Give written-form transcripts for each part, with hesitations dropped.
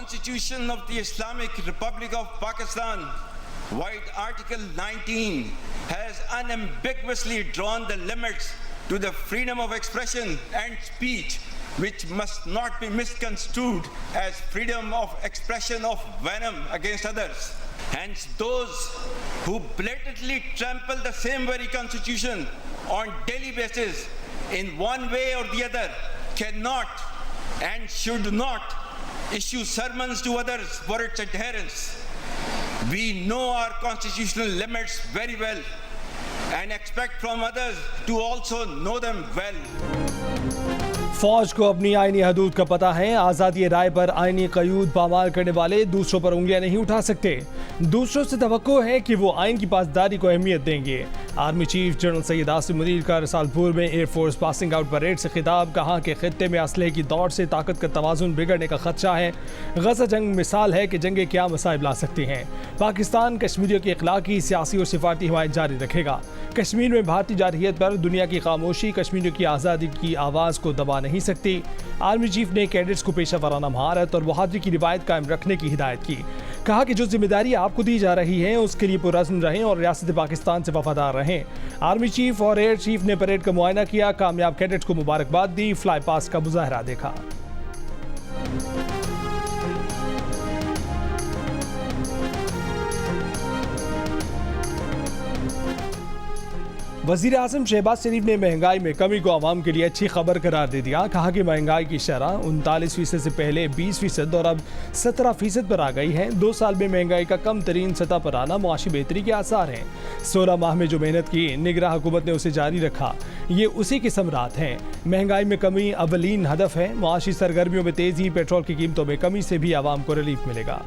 Constitution of the Islamic Republic of Pakistan, while Article 19 has unambiguously drawn the limits to the freedom of expression and speech, which must not be misconstrued as freedom of expression of venom against others. Hence, those who blatantly trample the same very Constitution on daily basis in one way or the other cannot and should not issue sermons to others for its adherence. We know our constitutional limits very well and expect from others to also know them well. फौज को अपनी आईनी हदूद का पता है। आज़ादी राय पर आईनी क़यूद पामाल करने वाले दूसरों पर उंगलियां नहीं उठा सकते। दूसरों से तवक्को है कि वो आइन की पासदारी को अहमियत देंगे। Army chief general Syed Asim Munir का रसालपुर में एयरफोर्स पासिंग आउट परेड से खिताब। कहा कि खित्ते में असलहे की दौड़ से ताकत का तवाज़ुन बिगड़ने का खदशा है। गज़ा जंग मिसाल है कि जंगें क्या मसाइब ला सकती हैं। पाकिस्तान कश्मीरियों की इखलाकी, सियासी और सिफारती हिमायत जारी रखेगा। कश्मीर में भारतीय जारहियत पर दुनिया की खामोशी कश्मीरियों की आज़ादी की आवाज़ को दबा नहीं सकती। आर्मी चीफ ने कैडेट्स को पेशा वराना महारत और बहादुरी की रिवायत कायम रखने की हिदायत की। कहा कि जो जिम्मेदारी आपको दी जा रही है उसके लिए पुरअज़्म रहें और रियासत पाकिस्तान से वफादार रहें। आर्मी चीफ और एयर चीफ ने परेड का मुआयना किया। कामयाब कैडेट्स को मुबारकबाद दी। फ्लाई पास का मुजाहरा देखा। वज़ीर आज़म शहबाज शरीफ ने महंगाई में कमी को आवाम के लिए अच्छी खबर करार दे दिया। कहा कि महंगाई की शरह 39% से पहले 20% और अब 17% पर आ गई है। 2 साल में महंगाई का कम तरीन सतह पर आना मुआशी बेहतरी के आसार हैं। 16 माह में जो मेहनत की निगरान हुकूमत ने उसे जारी रखा, ये उसी के समरात हैं। महंगाई में कमी अवलीन हदफ है। मुआशी सरगर्मियों में तेज़ी, पेट्रोल की कीमतों में कमी से भी आवाम को रिलीफ मिलेगा।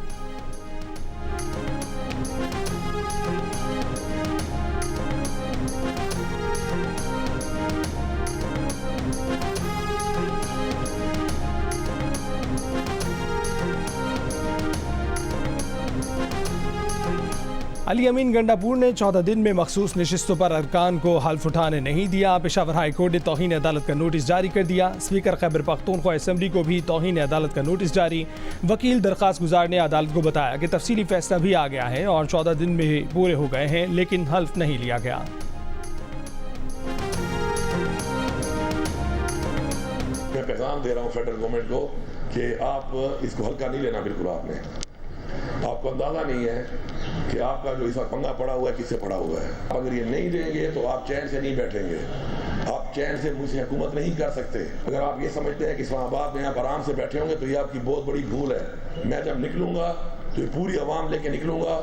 अली अमीन गंडापुर ने 14 दिन में मखसूस नशिस्तों पर अरकान को हल्फ उठाने नहीं दिया। पेशावर हाई कोर्ट ने तौहीन अदालत का नोटिस जारी कर दिया। स्पीकर खैबर पख्तूनख्वा असेंबली को भी तौहीन अदालत का नोटिस जारी। वकील दरख्वास्त गुजार ने अदालत को बताया कि तफसीली फैसला भी आ गया है और 14 दिन में पूरे हो गए हैं, लेकिन हल्फ नहीं लिया गया। मैं पैगाम दे रहा हूँ फेडरल गवर्नमेंट को कि आप इसको हल्का नहीं लेना। बिल्कुल आपको अंदाजा नहीं है कि आपका जो इस वक्त पंगा पड़ा हुआ है किससे पड़ा हुआ है। अगर ये नहीं देंगे तो आप चैन से नहीं बैठेंगे। आप चैन से मुझसे हुकूमत नहीं कर सकते। अगर आप ये समझते हैं कि इस्लामाबाद में आप आराम से बैठे होंगे तो ये आपकी बहुत बड़ी भूल है। मैं जब निकलूंगा तो ये पूरी आवाम लेके निकलूंगा।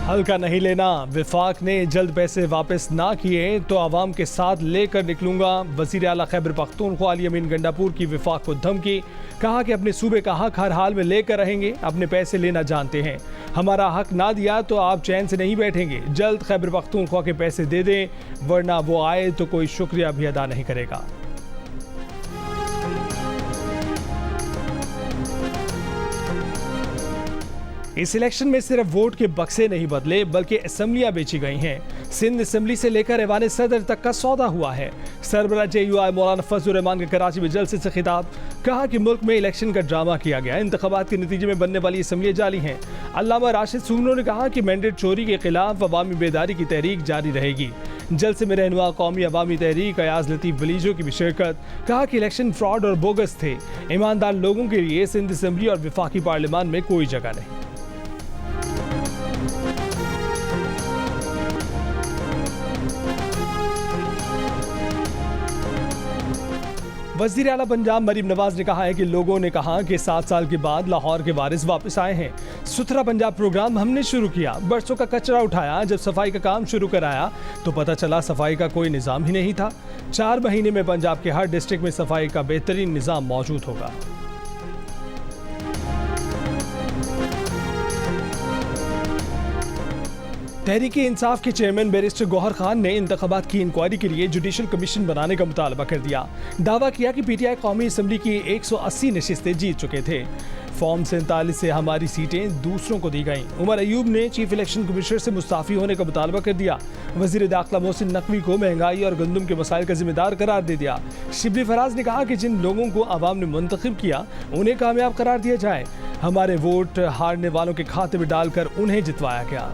हल्का नहीं लेना। विफाक ने जल्द पैसे वापस ना किए तो आवाम के साथ लेकर निकलूंगा। वज़ीर आला खैबर पख्तूनख्वा अली अमीन गंडापुर की विफाक को धमकी। कहा कि अपने सूबे का हक हर हाल में लेकर रहेंगे। अपने पैसे लेना जानते हैं। हमारा हक ना दिया तो आप चैन से नहीं बैठेंगे। जल्द खैबर पख्तूनख्वा के पैसे दे दें, वरना वो आए तो कोई शुक्रिया भी अदा नहीं करेगा। इस इलेक्शन में सिर्फ वोट के बक्से नहीं बदले बल्कि असेंबलियां बेची गई हैं। सिंध असेंबली से लेकर ऐवान सदर तक का सौदा हुआ है। सरबराह JUI मौलाना फजलुर रहमान के कराची में जलसे से खिताब। कहा कि मुल्क में इलेक्शन का ड्रामा किया गया। इंतखाबात के नतीजे में बनने वाली असेंबलियां जाली हैं। अल्लामा राशिद सुगनो ने कहा कि मैंडेट चोरी के खिलाफ अवामी बेदारी की तहरीक जारी रहेगी। जलसे में रहनुमा कौमी अवामी तहरीक अयाज लतीफ़ वलीजो की भी शिरकत। कहा कि इलेक्शन फ्रॉड और बोगस थे। ईमानदार लोगों के लिए सिंध असेंबली और विफाकी पार्लियामान में कोई जगह नहीं। वज़ीर आला पंजाब मरीम नवाज ने कहा है कि लोगों ने कहा कि 7 साल के बाद लाहौर के वारिस वापस आए हैं। सुथरा पंजाब प्रोग्राम हमने शुरू किया। बरसों का कचरा उठाया। जब सफाई का काम शुरू कराया तो पता चला सफाई का कोई निज़ाम ही नहीं था। 4 महीने में पंजाब के हर डिस्ट्रिक्ट में सफाई का बेहतरीन निज़ाम मौजूद होगा। तहरीक इंसाफ के चेयरमैन बैरिस्टर गौहर खान ने इंतखाबात की इंक्वायरी के लिए जुडिशल कमीशन बनाने का मुतालबा कर दिया। दावा किया कि पीटीआई कौमी असम्बली की 180 नशिस्तें जीत चुके थे। फॉर्म 47 से हमारी सीटें दूसरों को दी गईं। उमर अयूब ने चीफ इलेक्शन कमिश्नर से मुस्ताफी होने का मुतालबा कर दिया। वजीर दाखिला मोहसिन नकवी को महंगाई और गंदम के मसाइल का जिम्मेदार करार दे दिया। शिबली फराज ने कहा कि जिन लोगों को आवाम ने मुंतखब किया उन्हें कामयाब करार दिया जाए। हमारे वोट हारने वालों के खाते में डालकर उन्हें जितवाया गया।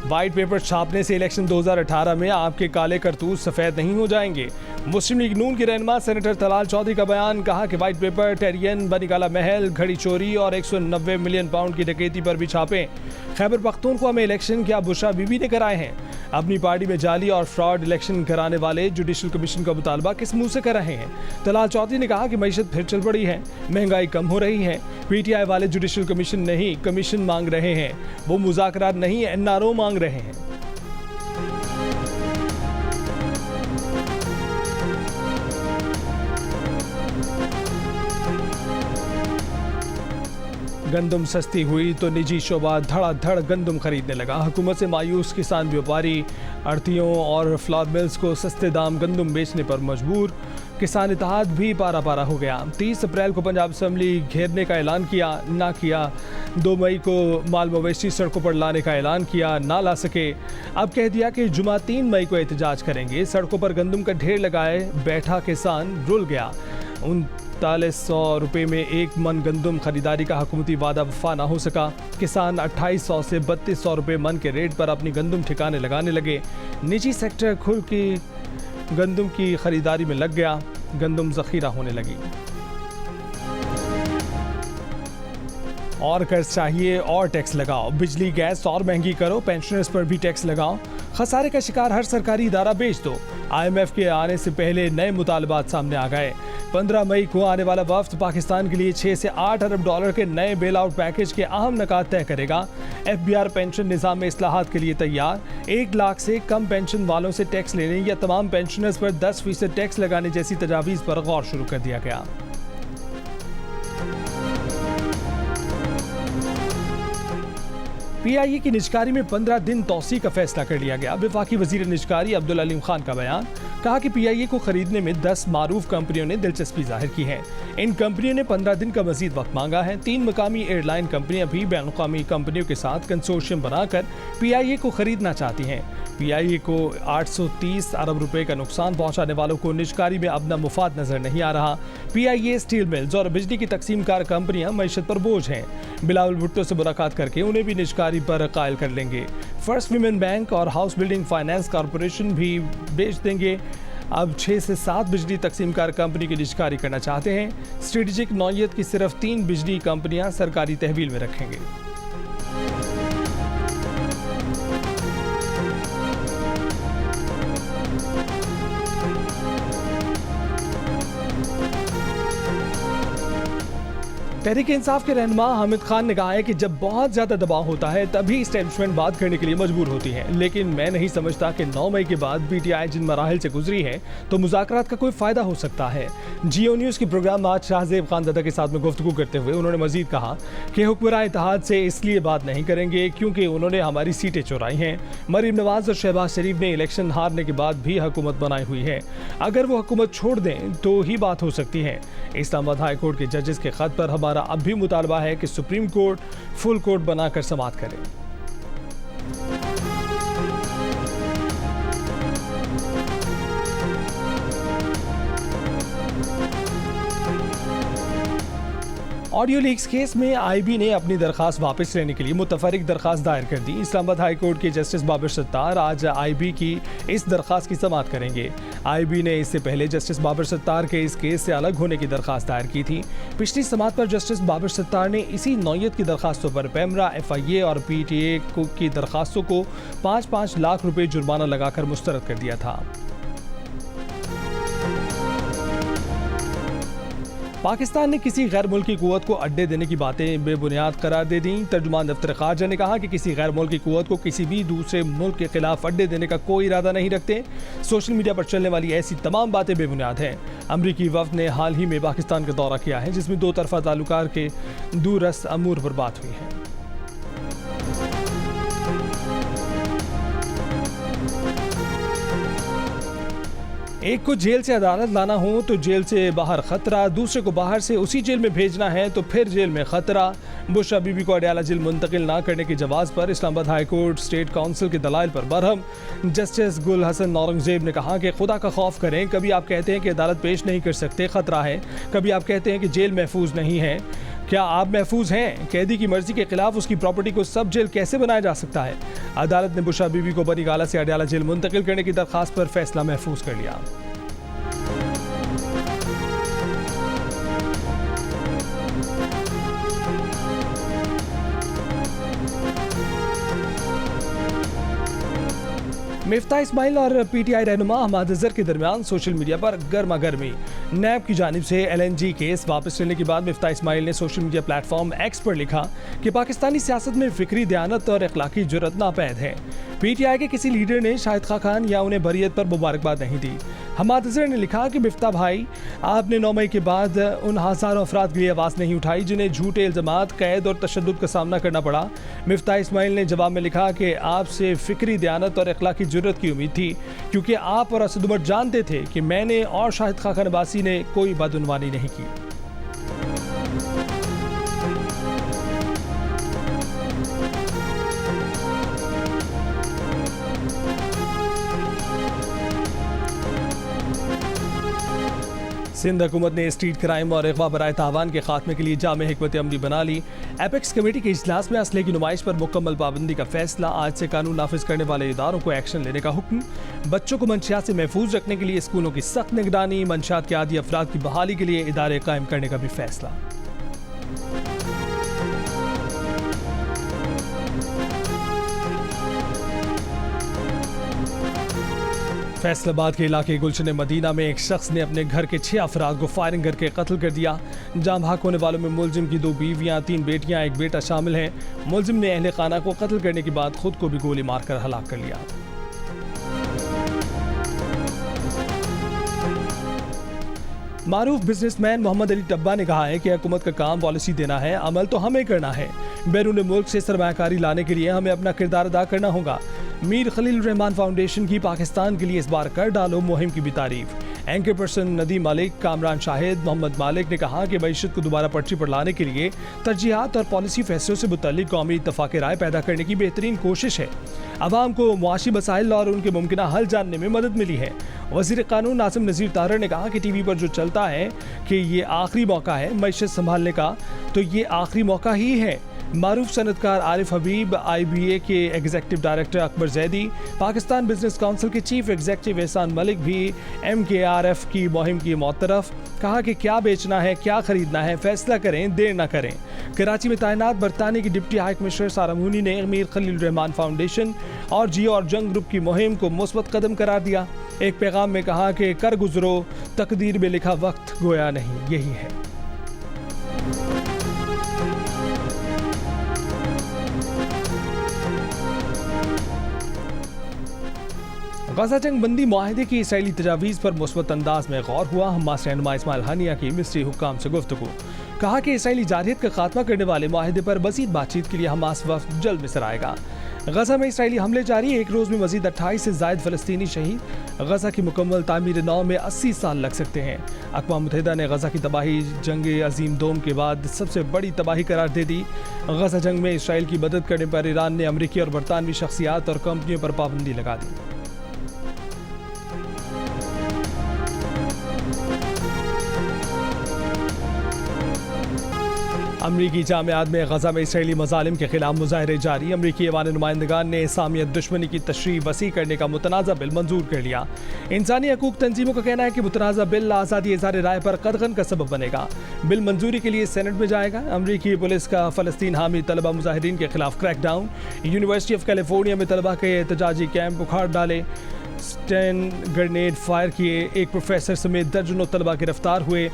व्हाइट पेपर छापने से इलेक्शन 2018 में आपके काले करतूत सफेद नहीं हो जाएंगे। मुस्लिम लीग नून के रहनुमा सेनेटर तलाल चौधरी का बयान। कहा कि व्हाइट पेपर टेरियन, बनीकाला महल, घड़ी चोरी और 190 मिलियन पाउंड की डकैती पर भी छापे। खैबर पख्तूनख्वा में इलेक्शन क्या बुशरा बीबी ने कराए हैं? अपनी पार्टी में जाली और फ्रॉड इलेक्शन कराने वाले जुडिशल कमीशन का मुतालबा किस मुंह से कर रहे हैं? तलाल चौधरी ने कहा कि मईशत फिर चल पड़ी है, महंगाई कम हो रही है। पीटीआई वाले जुडिशल कमीशन नहीं कमीशन मांग रहे हैं, वो मुज़ाकरात नहीं एनआरओ मांग रहे हैं। गंदम सस्ती हुई तो निजी शोबा धड़ाधड़ गंदम खरीदने लगा। हुकूमत से मायूस किसान व्यापारी आढ़तियों और फ्लावर मिल्स को सस्ते दाम गंदम बेचने पर मजबूर। किसान इत्तेहाद भी पारा पारा हो गया। 30 अप्रैल को पंजाब असम्बली घेरने का ऐलान किया, ना किया। 2 मई को माल मवेशी सड़कों पर लाने का ऐलान किया, ना ला सके। अब कह दिया कि जुमा 3 मई को एहतजाज करेंगे। सड़कों पर गंदम का ढेर लगाए बैठा किसान रुल गया। 3900 रुपये में 1 मन गंदम खरीदारी का हुकूमती वादा वफा ना हो सका। किसान 2800 से 3200 रुपये मन के रेट पर अपनी गंदम ठिकाने लगाने लगे। निजी सेक्टर खुल की गंदम की खरीदारी में लग गया। गंदम जखीरा होने लगी। और कर्ज चाहिए और टैक्स लगाओ, बिजली गैस और महंगी करो, पेंशनर्स पर भी टैक्स लगाओ। खसारे का शिकार हर सरकारी इदारा बेच दो। IMF के आने से पहले नए मुतालबात सामने आ गए। 15 मई को आने वाला वफ्द पाकिस्तान के लिए 6 से 8 अरब डॉलर के नए बेल आउट पैकेज के अहम नकात तय करेगा। FBR पेंशन निज़ाम में इस्लाहात के लिए तैयार। 1 लाख से कम पेंशन वालों से टैक्स लेने या तमाम पेंशनर्स पर 10% टैक्स लगाने जैसी तजावीज़ पर गौर शुरू कर दिया गया। PIA की निजकारी में 15 दिन तौसी का फैसला कर लिया गया। वफाकी वजीर निजकारी अब्दुल अलीम खान का बयान। कहा कि PIA को खरीदने में 10 मारूफ कंपनियों ने दिलचस्पी जाहिर की है। इन कंपनियों ने 15 दिन का मजीद वक्त मांगा है। 3 मकामी एयरलाइन कंपनियां भी बैनुल-अक़वामी कंपनियों के साथ कंसोर्शियम बनाकर PIA को खरीदना चाहती हैं। PIA को 830 अरब रुपए का नुकसान पहुंचाने वालों को निजकारी में अपना मुफाद नजर नहीं आ रहा। PIA, स्टील मिल्स और बिजली की तकसीम कार कंपनियां मईशत पर बोझ हैं। बिलावल भुट्टो से मुलाकात करके उन्हें भी निजकारी पर कायल कर लेंगे। फर्स्ट विमेन बैंक और हाउस बिल्डिंग फाइनेंस कॉरपोरेशन भी बेच देंगे। अब 6 से 7 बिजली तकसीमकार कंपनी की निजकारी करना चाहते हैं। स्ट्रेटेजिक नौयत की सिर्फ 3 बिजली कंपनियां सरकारी तहवील में रखेंगे। तहरीक इंसाफ के रहनुमा हामिद खान ने कहा है कि जब बहुत ज्यादा दबाव होता है तभी इस्टेब्लिशमेंट बात करने के लिए मजबूर होती है, लेकिन मैं नहीं समझता कि 9 मई के बाद PTI जिन मराहिल से गुजरी है तो मुज़ाकरात का कोई फायदा हो सकता है। जियो न्यूज़ के प्रोग्राम आज शाहजेब खानज़ादा के साथ में गुफ्तगू करते हुए उन्होंने मजीद कहा कि हुक्मरान इत्तेहाद से इसलिए बात नहीं करेंगे क्योंकि उन्होंने हमारी सीटें चुराई हैं। मरीम नवाज और शहबाज शरीफ ने इलेक्शन हारने के बाद भी हुकूमत बनाई हुई है। अगर वो हुकूमत छोड़ दें तो ही बात हो सकती है। इस्लामाबाद हाई कोर्ट के जजेस के खत पर हमारा अब भी मुतालबा है कि सुप्रीम कोर्ट फुल कोर्ट बनाकर समाअत करे। ऑडियो लीक्स केस में IB ने अपनी दरखास्त वापस लेने के लिए मुतफरिक दरखास्त दायर कर दी। इस्लामाबाद हाई कोर्ट के जस्टिस बाबर सत्तार आज IB की इस दरखास्त की समाअत करेंगे। IB ने इससे पहले जस्टिस बाबर सत्तार के इस केस से अलग होने की दरखास्त दायर की थी। पिछली समाअत पर जस्टिस बाबर सत्तार ने इसी नौयत की दरखास्तों पर पैमरा, FIA और PTA की दरखास्तों को 5-5 लाख रुपए जुर्माना लगाकर मुस्तरद कर दिया था। पाकिस्तान ने किसी गैर मुल्की कुव्वत को अड्डे देने की बातें बेबुनियाद करार दे दी। तर्जुमान दफ्तर खारजा ने कहा कि किसी गैर मुल्की कुव्वत को किसी भी दूसरे मुल्क के खिलाफ अड्डे देने का कोई इरादा नहीं रखते। सोशल मीडिया पर चलने वाली ऐसी तमाम बातें बेबुनियाद हैं। अमरीकी वफ्द ने हाल ही में पाकिस्तान का दौरा किया है, जिसमें दो तरफा ताल्लुकात के दूरस्थ अमूर पर बात हुई है। एक को जेल से अदालत लाना हो तो जेल से बाहर खतरा, दूसरे को बाहर से उसी जेल में भेजना है तो फिर जेल में खतरा। बुशरा बीबी को अडयाला जेल मुंतकिल ना करने की जवाज़ पर Islamabad high court state council के दलाइल पर बरहम। जस्टिस गुल हसन औरंगजेब ने कहा कि खुदा का खौफ करें। कभी आप कहते हैं कि अदालत पेश नहीं कर सकते, खतरा है, कभी आप कहते हैं कि जेल महफूज नहीं है। क्या आप महफूज हैं? कैदी की मर्जी के खिलाफ उसकी प्रॉपर्टी को सब जेल कैसे बनाया जा सकता है? अदालत ने बुशरा बीबी को बनी गाला से अडयाला जेल मुंतकिल करने की दरखास्त पर फैसला महफूज कर लिया। मिफ्ता इस्माइल और पीटीआई रहनुमा हमाद अजहर के दरमियान सोशल मीडिया पर गर्मा गर्मी। नैब की जानिब से LNG केस वापस लेने के बाद मिफ्ता इस्माइल ने सोशल मीडिया प्लेटफॉर्म एक्स पर लिखा कि पाकिस्तानी सियासत में फिक्री दयानत और अखलाकी जुर्रत नापैद है। PTI के किसी लीडर ने शाहिद खान या उन्हें बरियत पर मुबारकबाद नहीं दी। हमाद अजहर ने लिखा कि मिफ्ता भाई, आपने 9 मई के बाद उन हज़ारों अफराद के लिए आवाज़ नहीं उठाई जिन्हें झूठे इल्ज़ामात, कैद और तशद्दुद का सामना करना पड़ा। मिफ्ता इस्माइल ने जवाब में लिखा कि आपसे फिक्री दयानत और अखलाकी जुर्रत की उम्मीद थी, क्योंकि आप और असद उमर जानते थे कि मैंने और शाहिद खान अब्बासी ने कोई बदउनवानी नहीं की। सिंध हुकूमत ने स्ट्रीट क्राइम और अगवा बराए तावान के खात्मे के लिए जामे हिकमत अमली बना ली। एपेक्स कमेटी के इजलास में असले की नुमाइश पर मुकम्मल पाबंदी का फैसला। आज से कानून नाफिज करने वाले इदारों को एक्शन लेने का हुक्म। बच्चों को मंशियात से महफूज रखने के लिए स्कूलों की सख्त निगरानी। मंशियात के आदी अफराद की बहाली के लिए इदारे कायम करने का भी फैसला। फैसलाबाद के इलाके गुलशन मदीना में एक शख्स ने अपने घर के 6 अफराद को फायरिंग करके कत्ल कर दिया। जाम भाग होने वालों में मुलजिम की 2 बीवियां, 3 बेटियां, 1 बेटा शामिल हैं। मुलजिम ने अहले खाना को कत्ल करने के बाद खुद को भी गोली मारकर हलाक कर लिया। मारूफ बिजनेसमैन मोहम्मद अली टब्बा ने कहा है कि हुकूमत का काम पॉलिसी देना है, अमल तो हमें करना है। बैरून मुल्क से सरमायाकारी लाने के लिए हमें अपना किरदार अदा करना होगा। मीर खलील रहमान फाउंडेशन की पाकिस्तान के लिए इस बार कर डालो मुहिम की भी तारीफ। एंकर पर्सन नदीम मलिक, कामरान शाहिद, मोहम्मद मालिक ने कहा कि मईशत को दोबारा पर्ची पर लाने के लिए तरजीहात और पॉलिसी फैसलों से मुतल्लिक कौमी इत्तफाक राय पैदा करने की बेहतरीन कोशिश है। अवाम को मुआशी मसाइल और उनके मुमकिन हल जानने में मदद मिली है। वज़ीर कानून नासिम नज़ीर तारर ने कहा कि टीवी पर जो चलता है कि ये आखिरी मौका है मईशत संभालने का, तो ये आखिरी मौका ही है। मारूफ सनतकार आरिफ हबीब, IBA के executive director Akbar Zaidi, Pakistan business council के चीफ एग्जीक्यूटिव एहसान मलिक भी MKRF की मुहिम की मौतरफ। कहा कि क्या बेचना है, क्या खरीदना है, फैसला करें, देर न करें। कराची में तैनात बरतानिया की डिप्टी हाई कमिश्नर सारा मूनी ने मीर खलील रहमान फाउंडेशन और जियो और जंग ग्रुप की मुहिम को मुस्बत कदम करार दिया। एक पैगाम में कहा कि कर गुजरो, तकदीर में लिखा वक्त गोया नहीं, यही है। गजा जंग बंदी माहिदे की इसराइली तजावीज़ पर मुस्बत अंदाज में गौर हुआ। हमास रहनुमा इस्माइल हानिया की मिस्री हुक्काम से गुफ्तगू। कहा कि इसराइली जारहियत का खात्मा करने वाले माहिदे पर मज़ीद बातचीत के लिए हमास वफ़द जल्द मिस्र आएगा। गजा में इसराइली हमले जारी, एक रोज़ में मज़ीद 28 से ज़ायद फ़लस्तीनी शहीद। गजा की मुकम्मल तामीर नौ में 80 साल लग सकते हैं। अक़वाम मुत्तहिदा ने गजा की तबाही जंग अजीम दोम के बाद सबसे बड़ी तबाही करार दे दी। गजा जंग में इसराइल की मदद करने पर ईरान ने अमरीकी और बरतानवी शख्सियात और कंपनियों पर पाबंदी लगा दी। अमरीकी जामियात में गजा में इसराइली मज़ालिम के खिलाफ मुजाहरे जारी। अमरीकी ऐवान नुमाइंदगान ने इस्लामियत दुश्मनी की तशरीह वसी करने का मुतनाज़ा बिल मंजूर कर लिया। इंसानी हकूक़ तंजीमों का कहना है कि मुतनाज़ा बिल आज़ादी इज़हार राय पर कदगन का सबब बनेगा। बिल मंजूरी के लिए सेनेट में जाएगा। अमरीकी पुलिस का फ़लस्तीन हामी तलबा मुजाहिरीन के खिलाफ क्रैकडाउन। यूनिवर्सिटी ऑफ कैलिफोर्निया में तलबा के एहतजाजी कैंप उखाड़ डाले। 10 ग्रेनेड फायर किए, एक प्रोफेसर समेत दर्जनों तलबा गिरफ्तार हुए।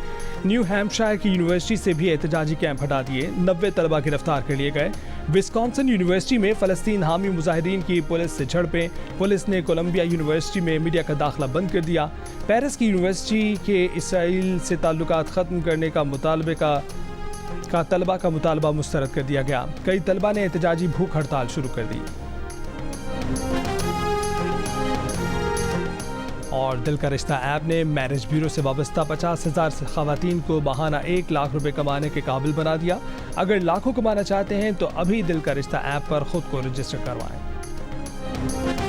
न्यू हैम्पशायर की यूनिवर्सिटी से भी एहतजाजी कैंप हटा दिए, 90 तलबा गिरफ्तार कर लिए गए। विस्कॉन्सिन यूनिवर्सिटी में फ़लस्तीन हामी मुजाहिरीन की पुलिस से झड़पें, पुलिस ने कोलंबिया यूनिवर्सिटी में मीडिया का दाखिला बंद कर दिया। पेरिस की यूनिवर्सिटी के इसराइल से ताल्लुकात ख़त्म करने का तलबा का मुतालबा मुस्तरद कर दिया गया। कई तलबा ने एहतजाजी भूख हड़ताल शुरू कर दी। और दिल का रिश्ता ऐप ने मैरिज ब्यूरो से वाबस्ता 50,000 खवातीन को माहाना 1 लाख रुपए कमाने के काबिल बना दिया। अगर लाखों कमाना चाहते हैं तो अभी दिल का रिश्ता ऐप पर खुद को रजिस्टर करवाएं।